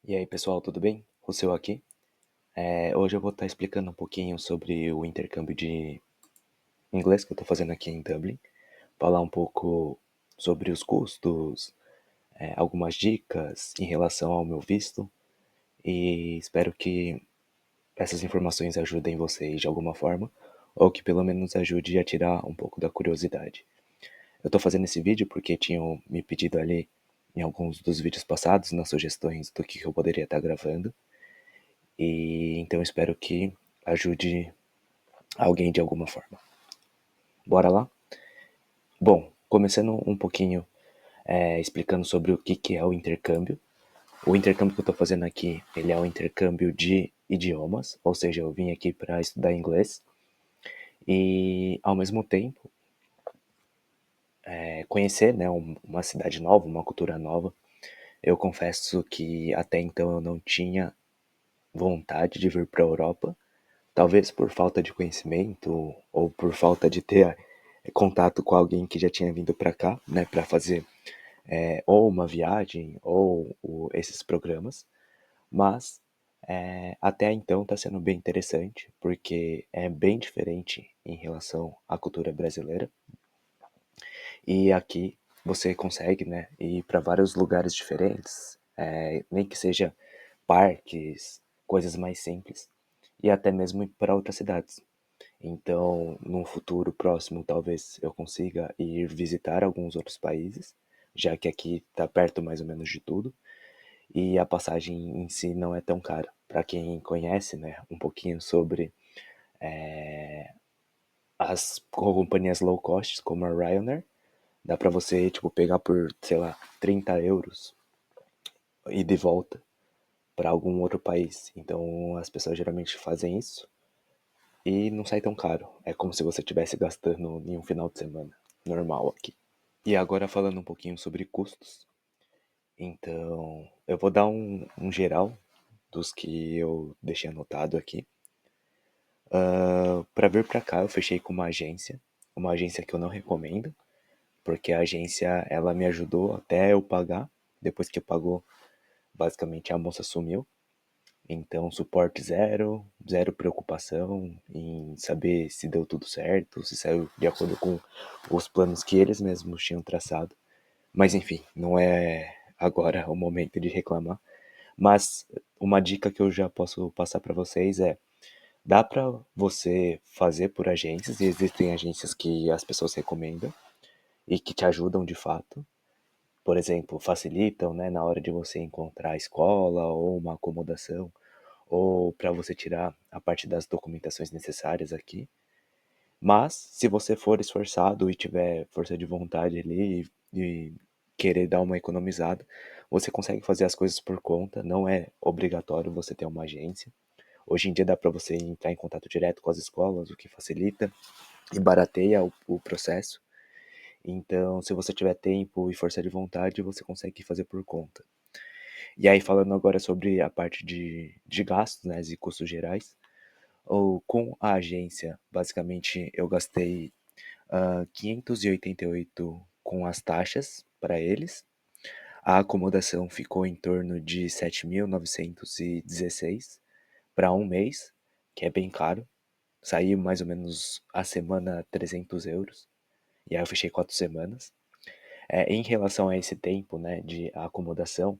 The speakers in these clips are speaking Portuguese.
E aí, pessoal, tudo bem? Rosseu aqui. Hoje eu vou estar explicando um pouquinho sobre o intercâmbio de inglês que eu estou fazendo aqui em Dublin, falar um pouco sobre os custos, algumas dicas em relação ao meu visto e espero que essas informações ajudem vocês de alguma forma ou que pelo menos ajude a tirar um pouco da curiosidade. Eu estou fazendo esse vídeo porque tinham me pedido ali em alguns dos vídeos passados nas sugestões do que eu poderia estar gravando. E então espero que ajude alguém de alguma forma. Bora lá? Bom, começando um pouquinho explicando sobre o que é o intercâmbio. O intercâmbio que eu estou fazendo aqui, ele é um intercâmbio de idiomas, ou seja, eu vim aqui para estudar inglês e ao mesmo tempo conhecer, né, uma cidade nova, uma cultura nova. Eu confesso que até então eu não tinha vontade de vir para a Europa, talvez por falta de conhecimento ou por falta de ter contato com alguém que já tinha vindo para cá, né, para fazer ou uma viagem ou esses programas. Mas até então está sendo bem interessante, porque é bem diferente em relação à cultura brasileira. E aqui você consegue, né, ir para vários lugares diferentes, nem que seja parques, coisas mais simples, e até mesmo ir para outras cidades. Então, num futuro próximo, talvez eu consiga ir visitar alguns outros países, já que aqui está perto mais ou menos de tudo, e a passagem em si não é tão cara. Para quem conhece, né, um pouquinho sobre as companhias low cost, como a Ryanair, dá para você, tipo, pegar por, sei lá, 30 euros e de volta para algum outro país. Então, as pessoas geralmente fazem isso e não sai tão caro. É como se você estivesse gastando em um final de semana normal aqui. E agora falando um pouquinho sobre custos. Então, eu vou dar um geral dos que eu deixei anotado aqui. Para vir para cá, eu fechei com uma agência que eu não recomendo, porque a agência ela me ajudou até eu pagar. Depois que pagou, basicamente a moça sumiu. Então, suporte zero, zero preocupação em saber se deu tudo certo, se saiu de acordo com os planos que eles mesmos tinham traçado. Mas enfim, não é agora o momento de reclamar. Mas uma dica que eu já posso passar para vocês é: dá para você fazer por agências, e existem agências que as pessoas recomendam e que te ajudam de fato. Por exemplo, facilitam, né, na hora de você encontrar a escola ou uma acomodação, ou para você tirar a parte das documentações necessárias aqui. Mas, se você for esforçado e tiver força de vontade ali e querer dar uma economizada, você consegue fazer as coisas por conta, não é obrigatório você ter uma agência. Hoje em dia dá para você entrar em contato direto com as escolas, o que facilita e barateia o processo. Então, se você tiver tempo e força de vontade, você consegue fazer por conta. E aí, falando agora sobre a parte de gastos, né, e custos gerais, ou com a agência, basicamente eu gastei 588 com as taxas para eles. A acomodação ficou em torno de 7.916 para um mês, que é bem caro. Saiu mais ou menos a semana 300 euros. E aí eu fechei 4 semanas. Em relação a esse tempo, né, de acomodação,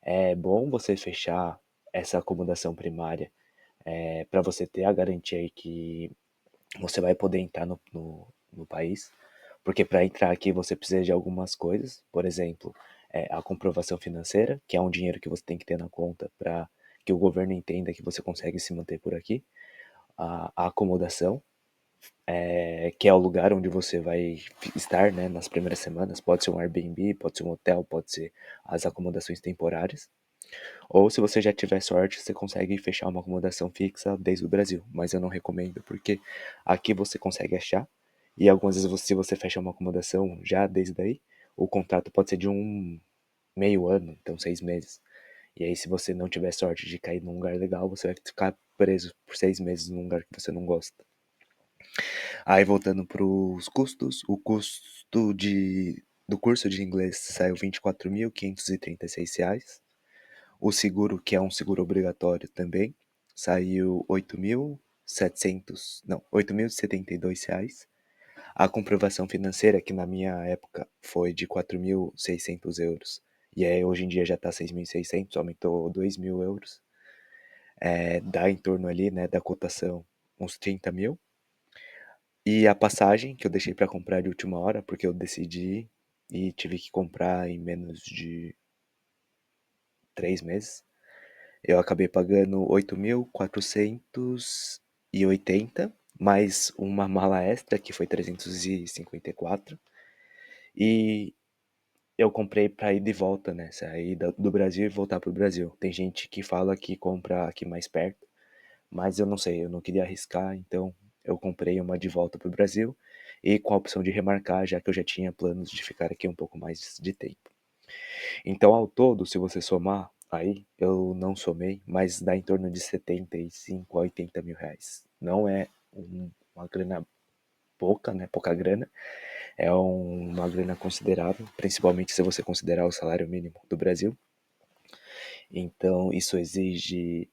é bom você fechar essa acomodação primária para você ter a garantia que você vai poder entrar no país, porque para entrar aqui você precisa de algumas coisas, por exemplo, a comprovação financeira, que é um dinheiro que você tem que ter na conta para que o governo entenda que você consegue se manter por aqui, a acomodação, que é o lugar onde você vai estar, né, nas primeiras semanas, pode ser um Airbnb, pode ser um hotel, pode ser as acomodações temporárias, ou se você já tiver sorte, você consegue fechar uma acomodação fixa desde o Brasil, mas eu não recomendo, porque aqui você consegue achar, e algumas vezes se você fecha uma acomodação já desde aí, o contrato pode ser de um meio ano, então 6 meses. E aí se você não tiver sorte de cair num lugar legal, você vai ficar preso por 6 meses num lugar que você não gosta. Aí voltando para os custos, o custo do curso de inglês saiu R$ 24.536. O seguro, que é um seguro obrigatório também, saiu 8.700, não, R$ 8.072. A comprovação financeira, que na minha época foi de 4.600 euros, e aí hoje em dia já está 6.600, aumentou 2.000 euros, dá em torno ali, né, da cotação, uns 30 mil. E a passagem, que eu deixei para comprar de última hora, porque eu decidi e tive que comprar em menos de 3 meses, eu acabei pagando 8.480, mais uma mala extra, que foi 354. E eu comprei para ir de volta, né? Sair do Brasil e voltar pro Brasil. Tem gente que fala que compra aqui mais perto, mas eu não sei, eu não queria arriscar, então eu comprei uma de volta pro Brasil e com a opção de remarcar, já que eu já tinha planos de ficar aqui um pouco mais de tempo. Então, ao todo, se você somar aí, eu não somei, mas dá em torno de 75 a 80 mil reais. Não é uma grana pouca, né? Pouca grana. É uma grana considerável, principalmente se você considerar o salário mínimo do Brasil. Então, isso exige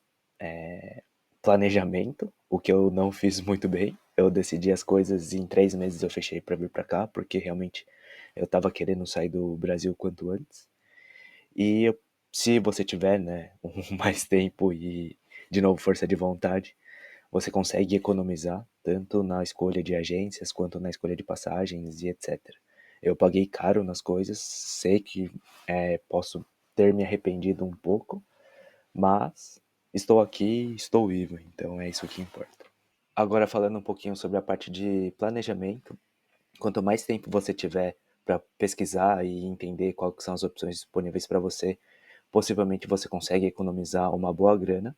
planejamento, o que eu não fiz muito bem. Eu decidi as coisas e em 3 meses eu fechei para vir para cá, porque realmente eu estava querendo sair do Brasil quanto antes. E se você tiver, né, mais tempo e, de novo, força de vontade, você consegue economizar tanto na escolha de agências quanto na escolha de passagens e etc. Eu paguei caro nas coisas, sei que posso ter me arrependido um pouco, mas estou aqui, estou vivo, então é isso que importa. Agora falando um pouquinho sobre a parte de planejamento, quanto mais tempo você tiver para pesquisar e entender quais são as opções disponíveis para você, possivelmente você consegue economizar uma boa grana,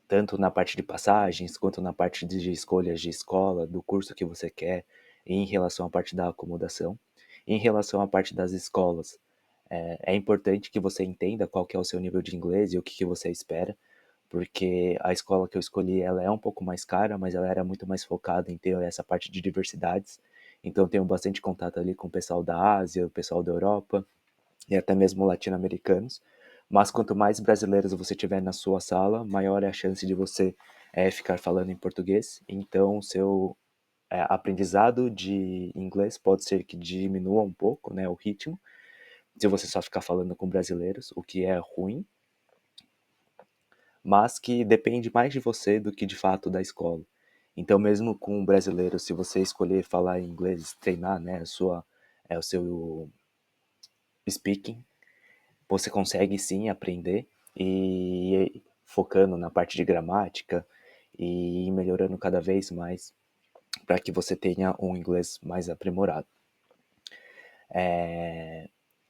tanto na parte de passagens, quanto na parte de escolhas de escola, do curso que você quer, e em relação à parte da acomodação. Em relação à parte das escolas, é importante que você entenda qual que é o seu nível de inglês e o que você espera, porque a escola que eu escolhi, ela é um pouco mais cara, mas ela era muito mais focada em ter essa parte de diversidades. Então eu tenho bastante contato ali com o pessoal da Ásia, o pessoal da Europa e até mesmo latino-americanos. Mas quanto mais brasileiros você tiver na sua sala, maior é a chance de você ficar falando em português. Então, o seu aprendizado de inglês pode ser que diminua um pouco, né, o ritmo, se você só ficar falando com brasileiros, o que é ruim, mas que depende mais de você do que de fato da escola. Então, mesmo com um brasileiro, se você escolher falar inglês, treinar, né, o seu speaking, você consegue sim aprender e focando na parte de gramática e melhorando cada vez mais para que você tenha um inglês mais aprimorado.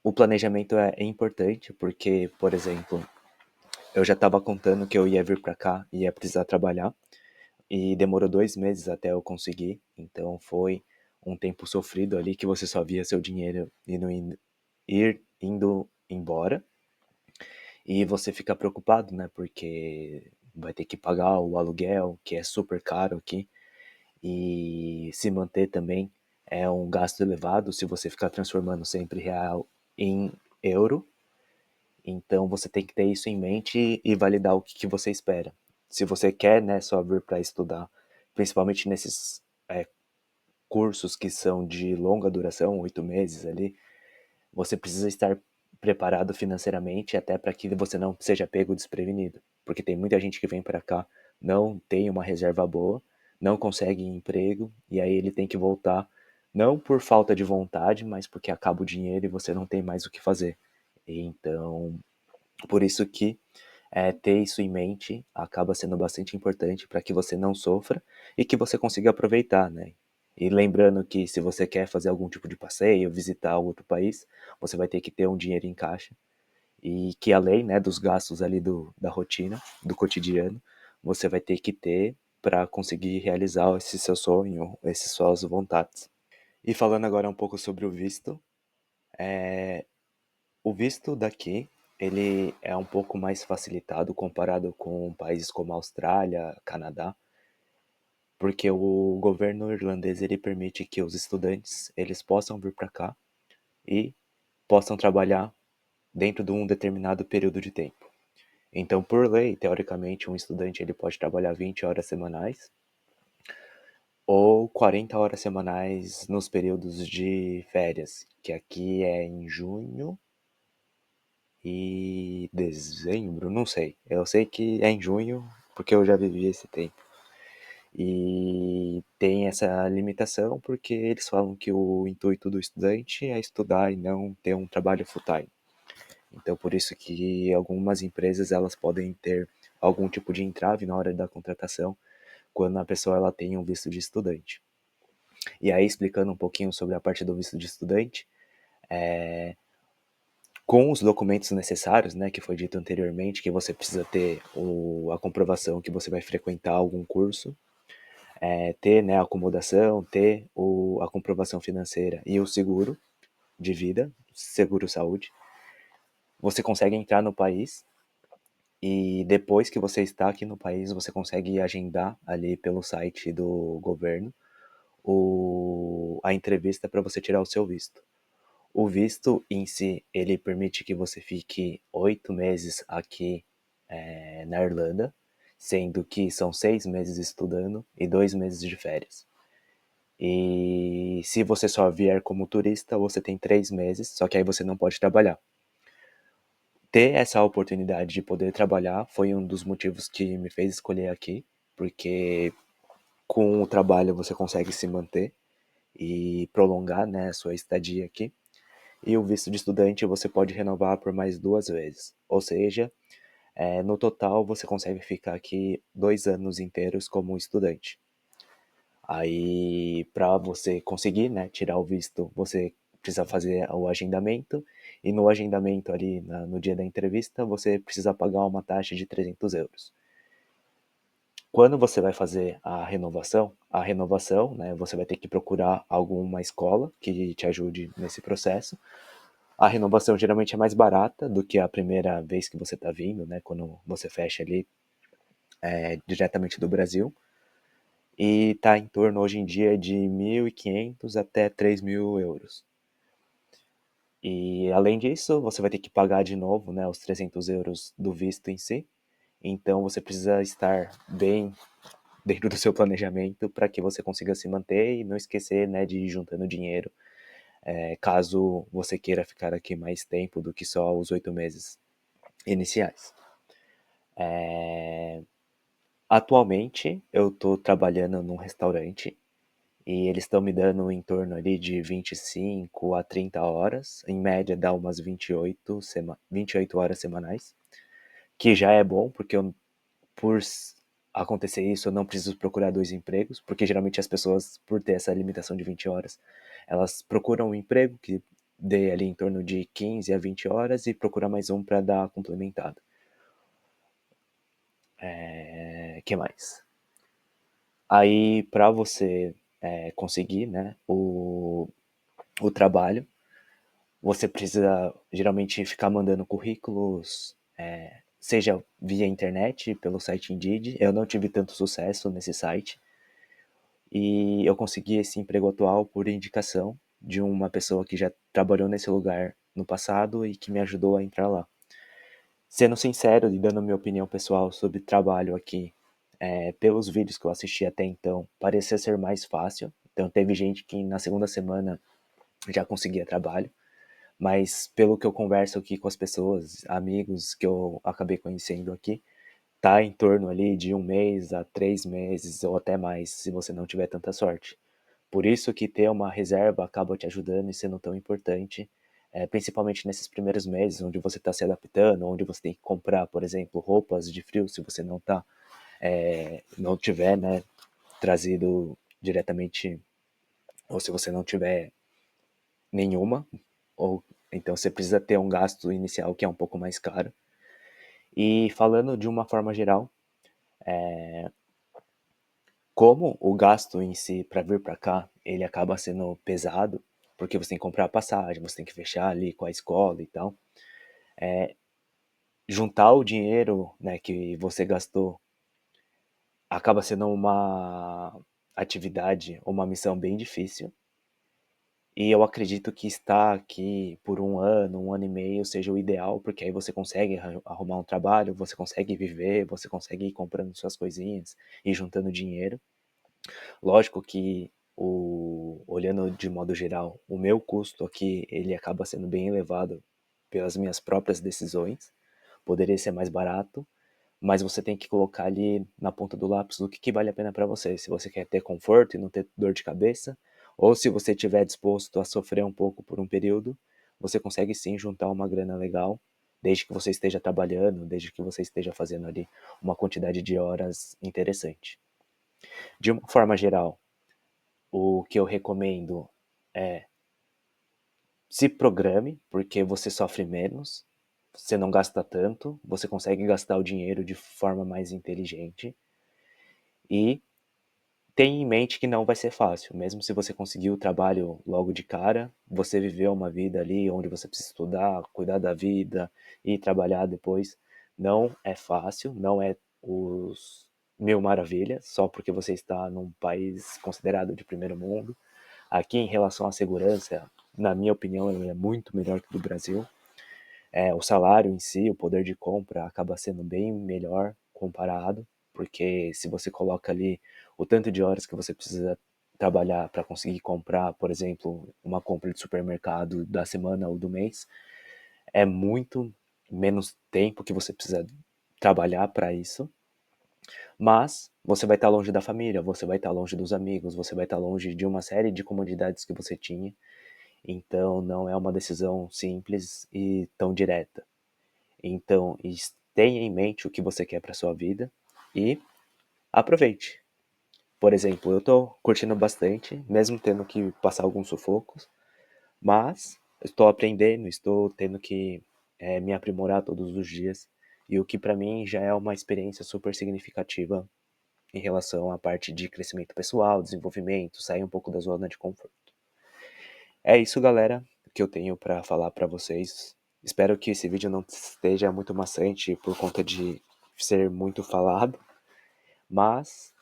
O planejamento é importante porque, por exemplo, eu já estava contando que eu ia vir para cá e ia precisar trabalhar e demorou 2 meses até eu conseguir, então foi um tempo sofrido ali que você só via seu dinheiro indo embora. E você fica preocupado, né? Porque vai ter que pagar o aluguel, que é super caro aqui, e se manter também é um gasto elevado se você ficar transformando sempre real em euro. Então você tem que ter isso em mente e validar o que você espera. Se você quer, né, só vir para estudar, principalmente nesses cursos que são de longa duração, 8 meses ali, você precisa estar preparado financeiramente até para que você não seja pego desprevenido, porque tem muita gente que vem para cá, não tem uma reserva boa, não consegue emprego e aí ele tem que voltar, não por falta de vontade, mas porque acaba o dinheiro e você não tem mais o que fazer. Então, por isso que ter isso em mente acaba sendo bastante importante para que você não sofra e que você consiga aproveitar, né? E lembrando que se você quer fazer algum tipo de passeio, visitar outro país, você vai ter que ter um dinheiro em caixa e que além, né, dos gastos ali da rotina, do cotidiano, você vai ter que ter para conseguir realizar esse seu sonho, essas suas vontades. E falando agora um pouco sobre o visto daqui, ele é um pouco mais facilitado comparado com países como Austrália, Canadá, porque o governo irlandês ele permite que os estudantes eles possam vir para cá e possam trabalhar dentro de um determinado período de tempo. Então, por lei, teoricamente, um estudante ele pode trabalhar 20 horas semanais ou 40 horas semanais nos períodos de férias, que aqui é em junho e dezembro, não sei. Eu sei que é em junho, porque eu já vivi esse tempo. E tem essa limitação porque eles falam que o intuito do estudante é estudar e não ter um trabalho full-time. Então, por isso que algumas empresas elas podem ter algum tipo de entrave na hora da contratação, quando a pessoa ela tem um visto de estudante. E aí, explicando um pouquinho sobre a parte do visto de estudante, com os documentos necessários, né, que foi dito anteriormente, que você precisa ter a comprovação que você vai frequentar algum curso, ter, né, a acomodação, ter a comprovação financeira e o seguro de vida, seguro saúde, você consegue entrar no país e depois que você está aqui no país, você consegue agendar ali pelo site do governo a entrevista para você tirar o seu visto. O visto em si, ele permite que você fique 8 meses aqui na Irlanda, sendo que são 6 meses estudando e 2 meses de férias. E se você só vier como turista, você tem 3 meses, só que aí você não pode trabalhar. Ter essa oportunidade de poder trabalhar foi um dos motivos que me fez escolher aqui, porque com o trabalho você consegue se manter e prolongar, né, a sua estadia aqui. E o visto de estudante você pode renovar por mais 2 vezes. Ou seja, no total você consegue ficar aqui 2 anos inteiros como estudante. Aí, para você conseguir, né, tirar o visto, você precisa fazer o agendamento. E no agendamento ali, no dia da entrevista, você precisa pagar uma taxa de 300 euros. Quando você vai fazer a renovação, né, você vai ter que procurar alguma escola que te ajude nesse processo. A renovação geralmente é mais barata do que a primeira vez que você está vindo, né, quando você fecha ali diretamente do Brasil. E está em torno hoje em dia de 1.500 até 3.000 euros. E além disso, você vai ter que pagar de novo, né, os 300 euros do visto em si. Então você precisa estar bem dentro do seu planejamento para que você consiga se manter e não esquecer, né, de ir juntando dinheiro, caso você queira ficar aqui mais tempo do que só os 8 meses iniciais. Atualmente eu estou trabalhando num restaurante e eles estão me dando em torno ali de 25 a 30 horas, em média dá umas 28 horas semanais, que já é bom, porque por acontecer isso eu não preciso procurar dois empregos, porque geralmente as pessoas, por ter essa limitação de 20 horas, elas procuram um emprego que dê ali em torno de 15 a 20 horas e procura mais um para dar complementado. Que mais? Aí, para você conseguir, né, o trabalho, você precisa geralmente ficar mandando currículos, seja via internet, pelo site Indeed. Eu não tive tanto sucesso nesse site e eu consegui esse emprego atual por indicação de uma pessoa que já trabalhou nesse lugar no passado e que me ajudou a entrar lá. Sendo sincero e dando minha opinião pessoal sobre trabalho aqui, pelos vídeos que eu assisti até então, parecia ser mais fácil. Então teve gente que na segunda semana já conseguia trabalho, mas pelo que eu converso aqui com as pessoas, amigos que eu acabei conhecendo aqui, tá em torno ali de 1 mês a 3 meses ou até mais, se você não tiver tanta sorte. Por isso que ter uma reserva acaba te ajudando e sendo tão importante, principalmente nesses primeiros meses, onde você está se adaptando, onde você tem que comprar, por exemplo, roupas de frio, se você não tiver, né, trazido diretamente, ou se você não tiver nenhuma, ou então você precisa ter um gasto inicial que é um pouco mais caro. E falando de uma forma geral, como o gasto em si para vir para cá, ele acaba sendo pesado, porque você tem que comprar a passagem, você tem que fechar ali com a escola e tal. Juntar o dinheiro, né, que você gastou acaba sendo uma atividade, uma missão bem difícil. E eu acredito que estar aqui por um ano e meio seja o ideal, porque aí você consegue arrumar um trabalho, você consegue viver, você consegue ir comprando suas coisinhas e juntando dinheiro. Lógico que olhando de modo geral, o meu custo aqui, ele acaba sendo bem elevado pelas minhas próprias decisões. Poderia ser mais barato, mas você tem que colocar ali na ponta do lápis o que, que vale a pena para você. Se você quer ter conforto e não ter dor de cabeça, ou se você estiver disposto a sofrer um pouco por um período, você consegue sim juntar uma grana legal, desde que você esteja trabalhando, desde que você esteja fazendo ali uma quantidade de horas interessante. De uma forma geral, o que eu recomendo é se programe, porque você sofre menos, você não gasta tanto, você consegue gastar o dinheiro de forma mais inteligente e tenha em mente que não vai ser fácil, mesmo se você conseguir o trabalho logo de cara, você viveu uma vida ali onde você precisa estudar, cuidar da vida e trabalhar depois. Não é fácil, não é os mil maravilhas, só porque você está num país considerado de primeiro mundo. Aqui, em relação à segurança, na minha opinião, ele é muito melhor que o do Brasil. O salário em si, o poder de compra acaba sendo bem melhor comparado, porque se você coloca ali o tanto de horas que você precisa trabalhar para conseguir comprar, por exemplo, uma compra de supermercado da semana ou do mês, é muito menos tempo que você precisa trabalhar para isso, mas você vai estar longe da família, você vai estar longe dos amigos, você vai estar longe de uma série de comodidades que você tinha, então não é uma decisão simples e tão direta. Então, tenha em mente o que você quer para sua vida e aproveite. Por exemplo, eu estou curtindo bastante, mesmo tendo que passar alguns sufocos, mas estou aprendendo, estou tendo que me aprimorar todos os dias, e o que para mim já é uma experiência super significativa em relação à parte de crescimento pessoal, desenvolvimento, sair um pouco da zona de conforto. É isso, galera, que eu tenho para falar para vocês. Espero que esse vídeo não esteja muito maçante por conta de ser muito falado, mas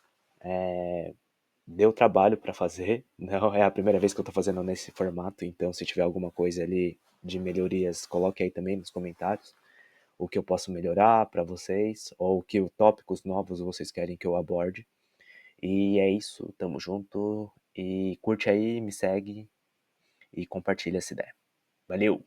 deu trabalho para fazer. Não é a primeira vez que eu estou fazendo nesse formato, então se tiver alguma coisa ali de melhorias, coloque aí também nos comentários o que eu posso melhorar para vocês ou que tópicos novos vocês querem que eu aborde. E é isso, tamo junto e curte aí, me segue e compartilha essa ideia. Valeu!